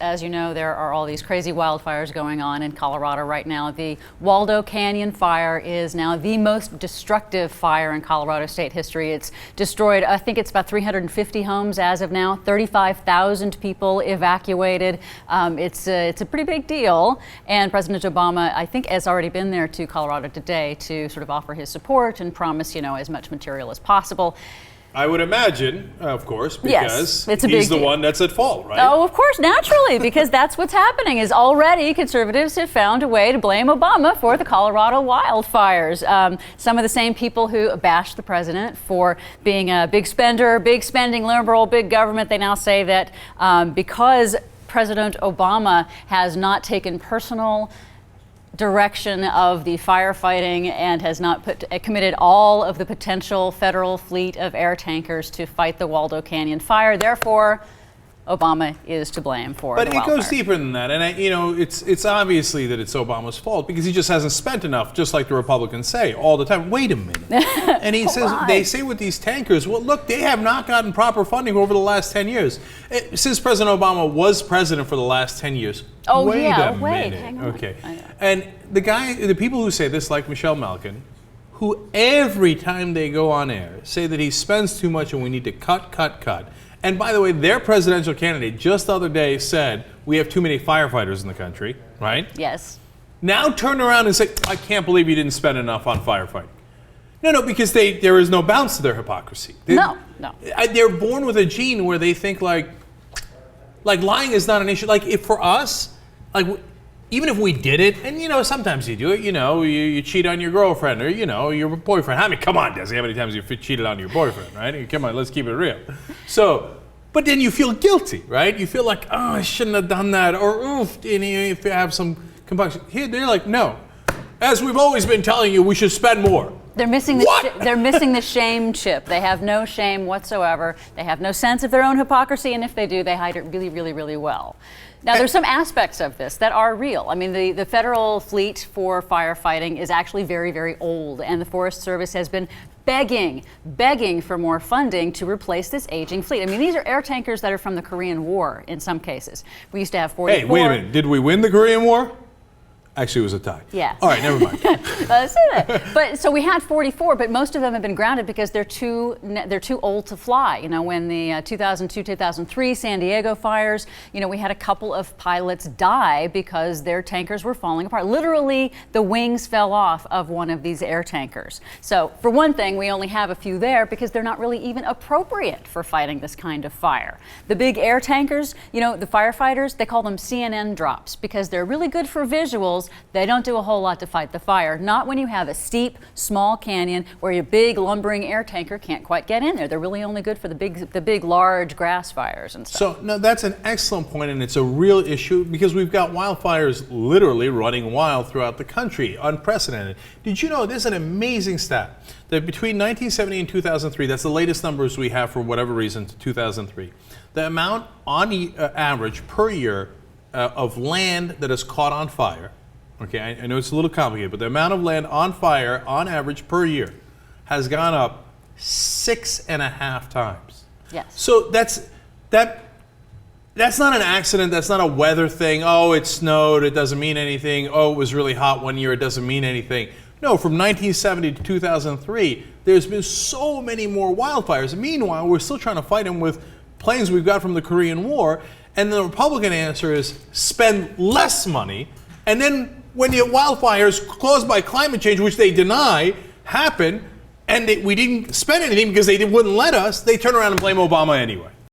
As you know, there are all these crazy wildfires going on in Colorado right now. The Waldo Canyon fire is now the most destructive fire in Colorado state history. It's destroyed, I think it's about 350 homes as of now, 35,000 people evacuated. It's a pretty big deal. And President Obama, I think, has already been there to Colorado today to sort of offer his support and promise, as much material as possible. I would imagine, of course, because he's the one that's at fault, right? Oh, of course, naturally, because that's what's happening is already conservatives have found a way to blame Obama for the Colorado wildfires. Some of the same people who bashed the president for being a big spender, big spending liberal, big government, they now say that because President Obama has not taken personal direction of the firefighting and has not committed all of the potential federal fleet of air tankers to fight the Waldo Canyon fire. Therefore, Obama is to blame for the wildfire. But it goes deeper than that, and it's obviously that it's Obama's fault because he just hasn't spent enough, just like the Republicans say all the time. Wait a minute, and he says they say with these tankers, well, look, they have not gotten proper funding over the last 10 years. Since President Obama was president for the last 10 years. Oh wait yeah, a wait, minute. hang on. Okay, and the people who say this, like Michelle Malkin, who every time they go on air say that he spends too much and we need to cut. And by the way, their presidential candidate just the other day said we have too many firefighters in the country, right? Yes. Now turn around and say, I can't believe you didn't spend enough on firefighting. No, because there is no bounds to their hypocrisy. No. They're born with a gene where they think like lying is not an issue. Like if for us, even if we did it, and sometimes you do it, you cheat on your girlfriend or your boyfriend. I mean, come on, Desi, how many times have you cheated on your boyfriend, right? Come on, let's keep it real. So, but then you feel guilty, right? You feel like, oh, I shouldn't have done that, or oof, and if you have some compunction. Here, they're like, no. As we've always been telling you, we should spend more. They're missing they're missing the shame chip. They have no shame whatsoever. They have no sense of their own hypocrisy, and if they do, they hide it really, really, really well. Now, there's some aspects of this that are real. I mean, the federal fleet for firefighting is actually very, very old, and the Forest Service has been begging for more funding to replace this aging fleet. I mean, these are air tankers that are from the Korean War in some cases. We used to have 44. Hey, wait a minute. Did we win the Korean War? Actually, it was a tie. Yeah. All right, never mind. But so we had 44, but most of them have been grounded because they're too old to fly. When the 2002-2003 San Diego fires, we had a couple of pilots die because their tankers were falling apart. Literally, the wings fell off of one of these air tankers. So for one thing, we only have a few there because they're not really even appropriate for fighting this kind of fire. The big air tankers, the firefighters, they call them CNN drops because they're really good for visuals. They don't do a whole lot to fight the fire. Not when you have a steep, small canyon where your big lumbering air tanker can't quite get in there. They're really only good for the big, large grass fires and stuff. So, no, that's an excellent point, and it's a real issue because we've got wildfires literally running wild throughout the country, unprecedented. Did you know there's an amazing stat that between 1970 and 2003, that's the latest numbers we have for whatever reason to 2003, the amount on average per year of land that is caught on fire. Okay, I know it's a little complicated, but the amount of land on fire, on average per year, has gone up 6.5 times. Yes. So that's not an accident. That's not a weather thing. Oh, it snowed. It doesn't mean anything. Oh, it was really hot one year. It doesn't mean anything. No, from 1970 to 2003, there's been so many more wildfires. Meanwhile, we're still trying to fight them with planes we've got from the Korean War. And the Republican answer is spend less money. And then when the wildfires caused by climate change, which they deny, happen, and we didn't spend anything because they wouldn't let us, they turn around and blame Obama anyway.